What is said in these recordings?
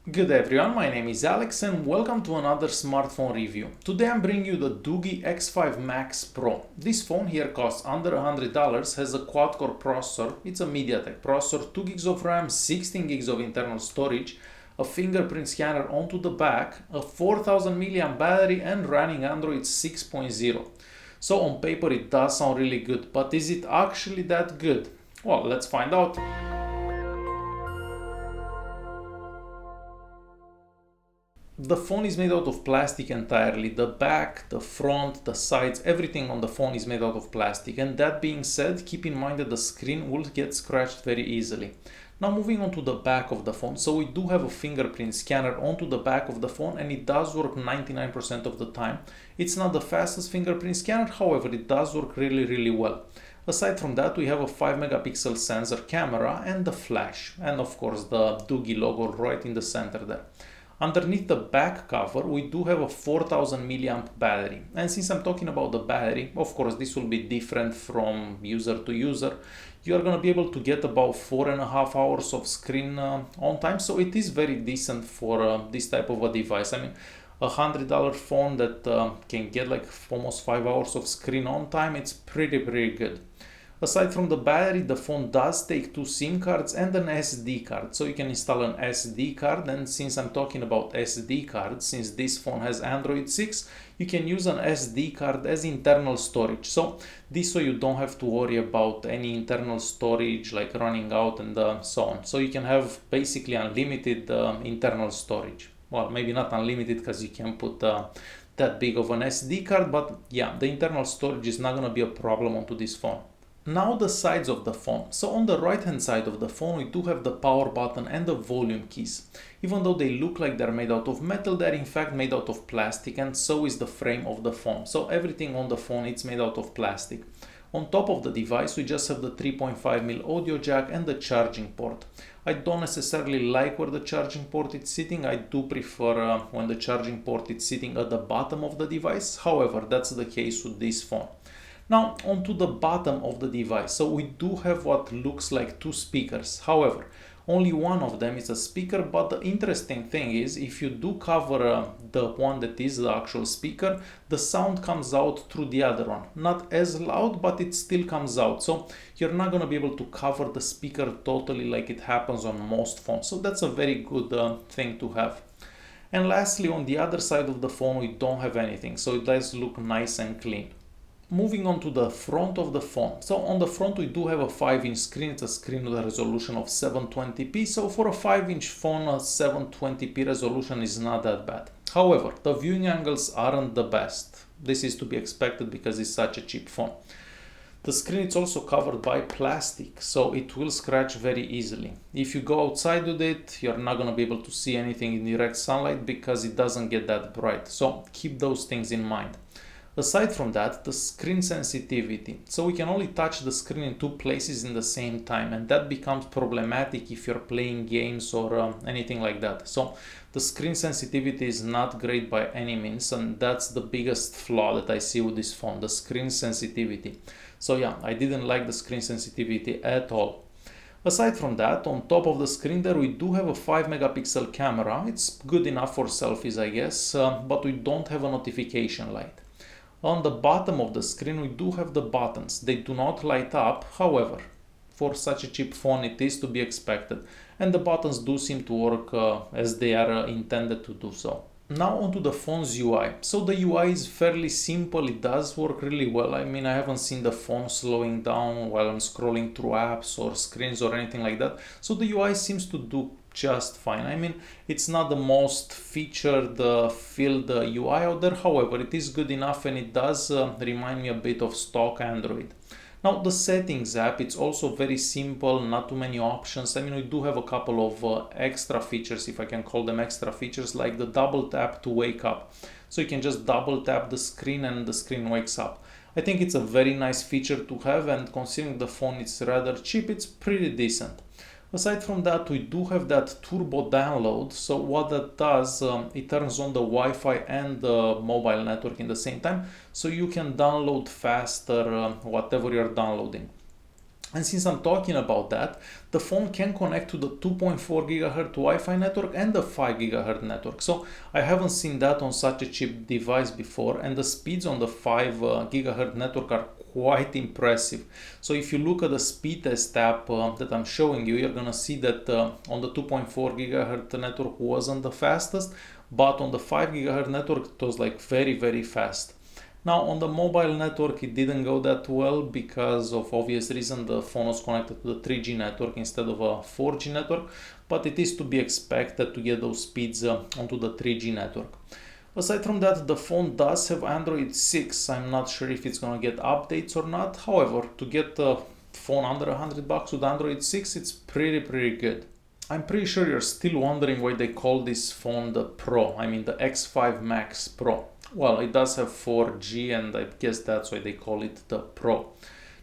Good everyone, my name is Alex and welcome to another smartphone review. Today I'm bringing you the Doogee X5 Max Pro. This phone here costs under $100, has a quad-core processor, it's a MediaTek processor, 2 gigs of RAM, 16 gigs of internal storage, a fingerprint scanner onto the back, a 4000 mAh battery and running Android 6.0. So on paper it does sound really good, but is it actually that good? Well, let's find out. The phone is made out of plastic entirely. The back, the front, the sides, everything on the phone is made out of plastic. And that being said, keep in mind that the screen will get scratched very easily. Now moving on to the back of the phone. So we do have a fingerprint scanner onto the back of the phone and it does work 99% of the time. It's not the fastest fingerprint scanner, however, it does work really well. Aside from that, we have a 5 megapixel sensor camera and the flash. And of course the Doogee logo right in the center there. Underneath the back cover, we do have a 4000 mAh battery. And since I'm talking about the battery, of course, this will be different from user to user. You are going to be able to get about 4.5 hours of screen on time. So it is very decent for this type of a device. I mean, a $100 phone that can get like almost 5 hours of screen on time, it's pretty good. Aside from the battery, the phone does take 2 SIM cards and an SD card. So you can install an SD card, and since I'm talking about SD cards, since this phone has Android 6, you can use an SD card as internal storage. So this way you don't have to worry about any internal storage like running out and so on. So you can have basically unlimited internal storage. Well, maybe not unlimited because you can put that big of an SD card, but yeah, the internal storage is not going to be a problem onto this phone. Now the sides of the phone. So on the right hand side of the phone we do have the power button and the volume keys. Even though they look like they're made out of metal, they're in fact made out of plastic, and so is the frame of the phone. So everything on the phone is made out of plastic. On top of the device we just have the 3.5mm audio jack and the charging port. I don't necessarily like where the charging port is sitting. I do prefer when the charging port is sitting at the bottom of the device. However, that's the case with this phone. Now onto the bottom of the device. So we do have what looks like 2 speakers. However, only one of them is a speaker, but the interesting thing is if you do cover the one that is the actual speaker, the sound comes out through the other one. Not as loud, but it still comes out. So you're not going to be able to cover the speaker totally like it happens on most phones. So that's a very good thing to have. And lastly, on the other side of the phone, we don't have anything. So it does look nice and clean. Moving on to the front of the phone. So on the front we do have a 5-inch screen. It's a screen with a resolution of 720p. So for a 5-inch phone, a 720p resolution is not that bad. However, the viewing angles aren't the best. This is to be expected because it's such a cheap phone. The screen is also covered by plastic, so it will scratch very easily. If you go outside with it, you're not going to be able to see anything in direct sunlight because it doesn't get that bright. So keep those things in mind. Aside from that, the screen sensitivity. So we can only touch the screen in 2 places in the same time, and that becomes problematic if you're playing games or anything like that. So the screen sensitivity is not great by any means, and that's the biggest flaw that I see with this phone, the screen sensitivity. So yeah, I didn't like the screen sensitivity at all. Aside from that, on top of the screen there we do have a 5 megapixel camera. It's good enough for selfies, I guess, but we don't have a notification light. On the bottom of the screen we do have the buttons. They do not light up, however, for such a cheap phone it is to be expected. And the buttons do seem to work as they are intended to do so. Now onto the phone's UI. So the UI is fairly simple, it does work really well. I mean, I haven't seen the phone slowing down while I'm scrolling through apps or screens or anything like that. So the UI seems to do just fine. I mean, it's not the most featured filled UI out there, however, it is good enough and it does remind me a bit of stock Android. Now the settings app, it's also very simple, not too many options. I mean, we do have a couple of extra features, if I can call them extra features, like the double tap to wake up. So you can just double tap the screen and the screen wakes up. I think it's a very nice feature to have, and considering the phone is rather cheap, it's pretty decent. Aside from that, we do have that turbo download. So what that does, it turns on the Wi-Fi and the mobile network in the same time, so you can download faster whatever you're downloading. And since I'm talking about that, the phone can connect to the 2.4 GHz Wi-Fi network and the 5 GHz network. So I haven't seen that on such a cheap device before, and the speeds on the 5 GHz network are quite impressive. So if you look at the speed test app that I'm showing you, you're gonna see that on the 2.4 GHz network wasn't the fastest, but on the 5 GHz network it was like very fast. Now on the mobile network it didn't go that well because of obvious reason. The phone was connected to the 3G network instead of a 4G network, but it is to be expected to get those speeds onto the 3G network. Aside from that, the phone does have Android 6. I'm not sure if it's gonna get updates or not. However, to get a phone under $100 with Android 6, it's pretty good. I'm pretty sure you're still wondering why they call this phone the Pro. I mean the X5 Max Pro. Well, it does have 4G, and I guess that's why they call it the Pro.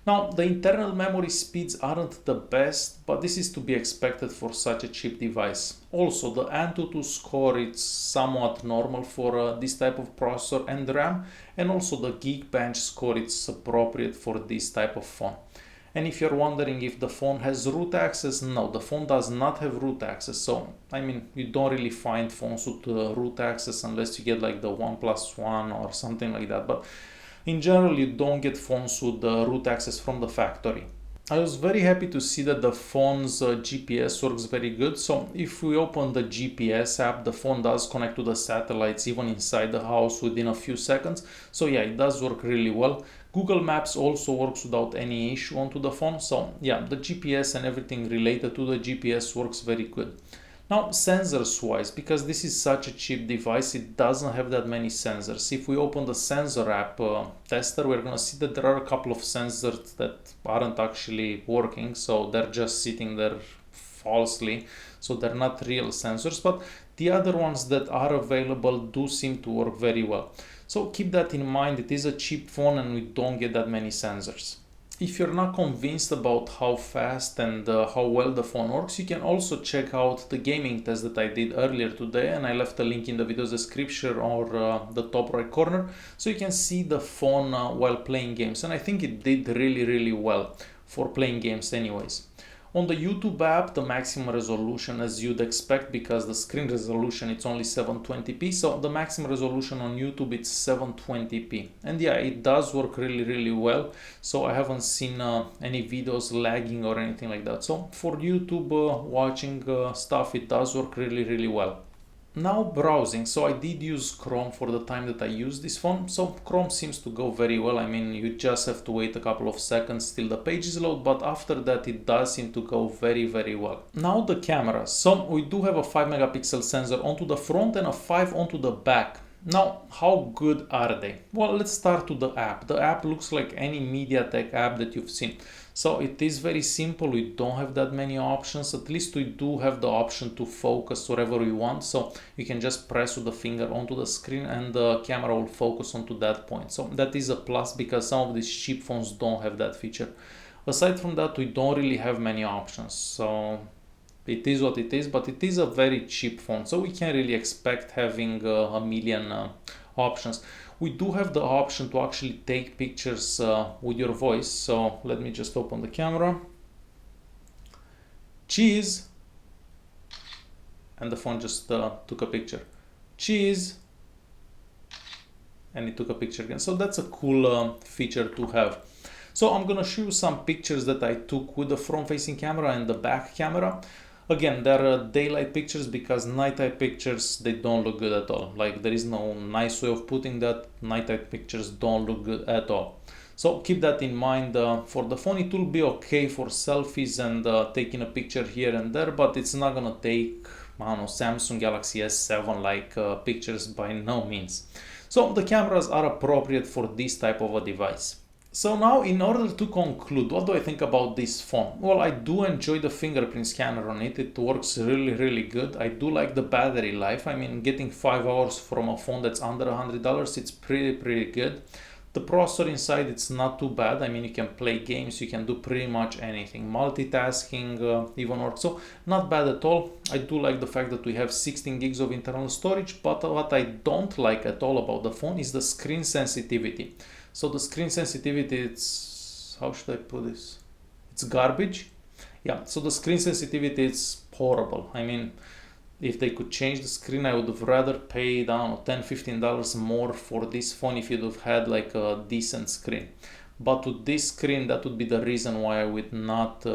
Now, the internal memory speeds aren't the best, but this is to be expected for such a cheap device. Also, the Antutu score is somewhat normal for this type of processor and RAM, and also the Geekbench score is appropriate for this type of phone. And if you're wondering if the phone has root access, no, the phone does not have root access. So, I mean, you don't really find phones with root access unless you get like the OnePlus One or something like that. But in general, you don't get phones with root access from the factory. I was very happy to see that the phone's GPS works very good. So if we open the GPS app, the phone does connect to the satellites even inside the house within a few seconds. So yeah, it does work really well. Google Maps also works without any issue onto the phone. So yeah, the GPS and everything related to the GPS works very good. Now, sensors wise, because this is such a cheap device, it doesn't have that many sensors. If we open the sensor app tester, we're going to see that there are a couple of sensors that aren't actually working. So they're just sitting there falsely. So they're not real sensors, but the other ones that are available do seem to work very well. So keep that in mind. It is a cheap phone and we don't get that many sensors. If you're not convinced about how fast and how well the phone works, you can also check out the gaming test that I did earlier today, and I left a link in the video description or the top right corner, so you can see the phone while playing games, and I think it did really well for playing games anyways. On the YouTube app, the maximum resolution, as you'd expect, because the screen resolution it's only 720p, so the maximum resolution on YouTube it's 720p, and yeah, it does work really well. So I haven't seen any videos lagging or anything like that. So for YouTube watching stuff, it does work really well. Now browsing, so I did use Chrome for the time that I used this phone, so Chrome seems to go very well. I mean, you just have to wait a couple of seconds till the pages load, but after that it does seem to go very well. Now the cameras, so we do have a 5 megapixel sensor onto the front and a 5 onto the back. Now, how good are they? Well, let's start with the app. The app looks like any MediaTek app that you've seen. So it is very simple. We don't have that many options. At least we do have the option to focus wherever we want. So you can just press with the finger onto the screen and the camera will focus onto that point. So that is a plus because some of these cheap phones don't have that feature. Aside from that, we don't really have many options. So it is what it is, but it is a very cheap phone, so we can't really expect having a million options. We do have the option to actually take pictures with your voice, so let me just open the camera. Cheese! And the phone just took a picture. Cheese! And it took a picture again. So that's a cool feature to have. So I'm gonna show you some pictures that I took with the front-facing camera and the back camera. Again, there are daylight pictures because nighttime pictures, they don't look good at all. Like, there is no nice way of putting that. Nighttime pictures don't look good at all. So keep that in mind. For the phone, it will be okay for selfies and taking a picture here and there, but it's not gonna take, I don't know, Samsung Galaxy S7 like pictures by no means. So the cameras are appropriate for this type of a device. So now, in order to conclude, what do I think about this phone? Well, I do enjoy the fingerprint scanner on it. It works really good. I do like the battery life. I mean, getting 5 hours from a phone that's under $100, it's pretty good. The processor inside, it's not too bad. I mean, you can play games, you can do pretty much anything. Multitasking even works, so not bad at all. I do like the fact that we have 16 gigs of internal storage, but what I don't like at all about the phone is the screen sensitivity. So the screen sensitivity, it's, how should I put this? it's garbage. Yeah, so the screen sensitivity is horrible. I mean, if they could change the screen, I would have rather paid, I don't know, $10-15 more for this phone if you'd have had like a decent screen. But with this screen, that would be the reason why I would not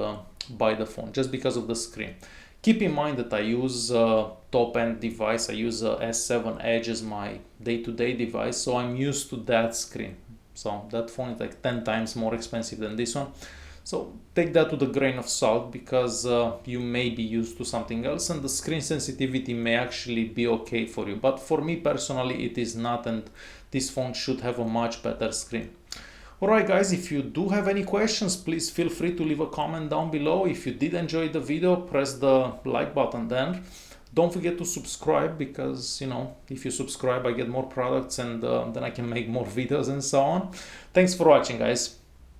buy the phone, just because of the screen. Keep in mind that I use a top-end device. I use a S7 Edge as my day-to-day device, so I'm used to that screen. So that phone is like 10 times more expensive than this one. So take that with a grain of salt, because you may be used to something else and the screen sensitivity may actually be okay for you. But for me personally, it is not, and this phone should have a much better screen. Alright guys, if you do have any questions, please feel free to leave a comment down below. If you did enjoy the video, press the like button then. Don't forget to subscribe, because, you know, if you subscribe, I get more products and then I can make more videos and so on. Thanks for watching, guys.